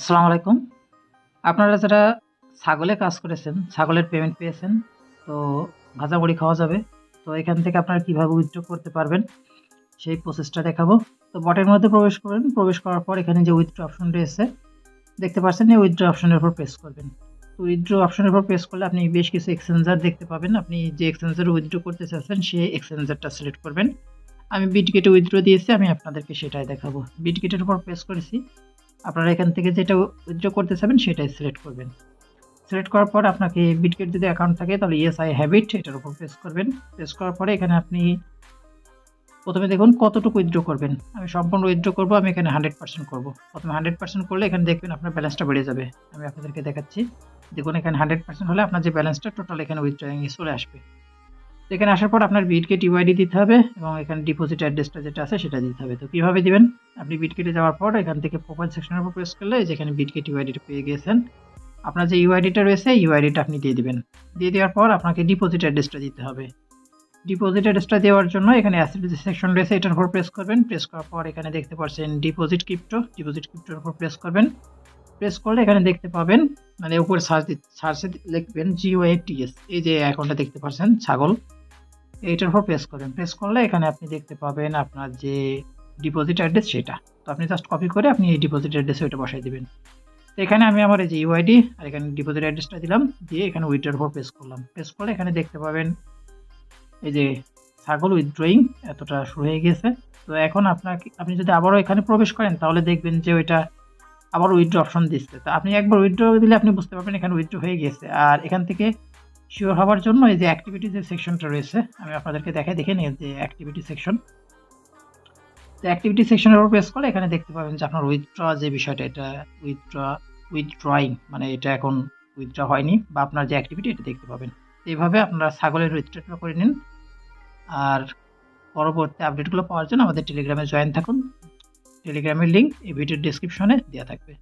আসসালামু আলাইকুম। আপনারা যারা ছাগলে কাজ করেছেন, ছাগলের পেমেন্ট পেয়েছেন, তো ভাজা মুড়ি খাওয়া যাবে। তো এখান থেকে আপনারা কিভাবে উইথড্র করতে পারবেন সেই প্রসেসটা দেখাবো। তো বটের মধ্যে প্রবেশ করবেন। প্রবেশ করার পর এখানে যে উইথড্র অপশন রয়েছে দেখতে পাচ্ছেন, এই উইথড্র অপশনের উপর প্রেস করবেন। তো উইথড্র অপশনের উপর প্রেস করলে আপনি বেশ কিছু এক্সচেঞ্জার দেখতে পাবেন। আপনি যে এক্সচেঞ্জারে উইথড্র করতে চাচ্ছেন সেই এক্সচেঞ্জারটা সিলেক্ট করবেন। আমি বিটগেটে উইথড্র দিয়েছি, আমি আপনাদেরকে সেটাই দেখাবো। বিটগেটের উপর প্রেস করেছি। আপনারা এখান থেকে যেটা উইথড্র করতে চাবেন সেটাই সিলেক্ট করবেন। সিলেক্ট করার পর আপনাকে বিটগেট যদি অ্যাকাউন্ট থাকে তাহলে ইয়েস আই হ্যাভ ইট এটার উপর প্রেস করবেন। প্রেস করার পরে এখানে আপনি প্রথমে দেখুন কতটুকু উইথড্র করবেন। আমি সম্পূর্ণ উইথড্র করব, আমি এখানে 100% করব। প্রথমে 100% করলে এখানে দেখবেন আপনার ব্যালেন্সটা বেড়ে যাবে। আমি আপনাদেরকে দেখাচ্ছি। দেখুন এখানে 100% হলে আপনার যে ব্যালেন্সটা টোটাল এখানে উইথড্রয়িং এ চলে আসবে। তো এখানে আসার পর আপনার বিটগেট ইউআইডি দিতে হবে এবং এখানে ডিপোজিট অ্যাড্রেসটা যেটা আছে সেটা দিতে হবে। তো কিভাবে দিবেন? আপনি বিটগেটে যাওয়ার পর এখান থেকে প্রোফাইল সেকশনের উপর প্রেস করলে যেখানে বিটগেট ইউআইডিটা পেয়ে গিয়েছেন, আপনার যে ইউআইডিটা রয়েছে ইউআইডিটা আপনি দিয়ে দিবেন। দিয়ে দেওয়ার পর আপনাকে ডিপোজিট অ্যাড্রেসটা দিতে হবে। ডিপোজিট অ্যাড্রেসটা দেওয়ার জন্য এখানে অ্যাসেট যে সেকশন রয়েছে এটার উপর প্রেস করবেন। প্রেস করার পর এখানে দেখতে পাচ্ছেন ডিপোজিট ক্রিপ্টো, ডিপোজিট ক্রিপ্টোর উপর প্রেস করবেন। প্রেস করলে এখানে দেখতে পাবেন, মানে উপরে সার্চে লিখবেন GOATS, এই যে অ্যাকাউন্টটা দেখতে পাচ্ছেন ছাগল, এইটার উপর প্রেস করবেন। প্রেস করলে এখানে আপনি দেখতে পাবেন আপনার যে ডিপোজিট অ্যাড্রেস সেটা। তো আপনি জাস্ট কপি করে আপনি এই ডিপোজিট অ্যাড্রেসে ওইটা বসাই দিবেন। তো এখানে আমি আমার এই যে ইউআইডি আর এখানে ডিপোজিট অ্যাড্রেসটা দিলাম, দিয়ে এখানে উইথড্রর উপর প্রেস করলাম। প্রেস করলে এখানে দেখতে পাবেন এই যে ছাগল উইথড্রয়িং এতটা শুরু হয়ে গেছে। তো এখন আপনি যদি আবারও এখানে প্রবেশ করেন তাহলে দেখবেন যে ওইটা আবার উইথড্র অপশন দিচ্ছে। তো আপনি একবার উইথড্র দিলে আপনি বুঝতে পারবেন এখানে উইথড্র হয়ে গেছে। আর এখান থেকে শিওর হওয়ার জন্য এই যে অ্যাক্টিভিটি যে সেকশনটা রয়েছে আমি আপনাদেরকে দেখে নিই যে অ্যাক্টিভিটি সেকশন। তো অ্যাক্টিভিটি সেকশনের উপর প্রেস করলে এখানে দেখতে পাবেন যে আপনার উইথড্র যে বিষয়টা এটা উইথড্রয়িং, মানে এটা এখন উইথড্র হয়নি বা আপনার যে অ্যাক্টিভিটি এটা দেখতে পাবেন। এইভাবে আপনারা ছাগলের উইথড্রটা করে নিন। আর পরবর্তী আপডেটগুলো পাওয়ার জন্য আমাদের টেলিগ্রামে জয়েন থাকুন। টেলিগ্রামের লিঙ্ক এই ভিডিওর ডেসক্রিপশনে দেওয়া থাকবে।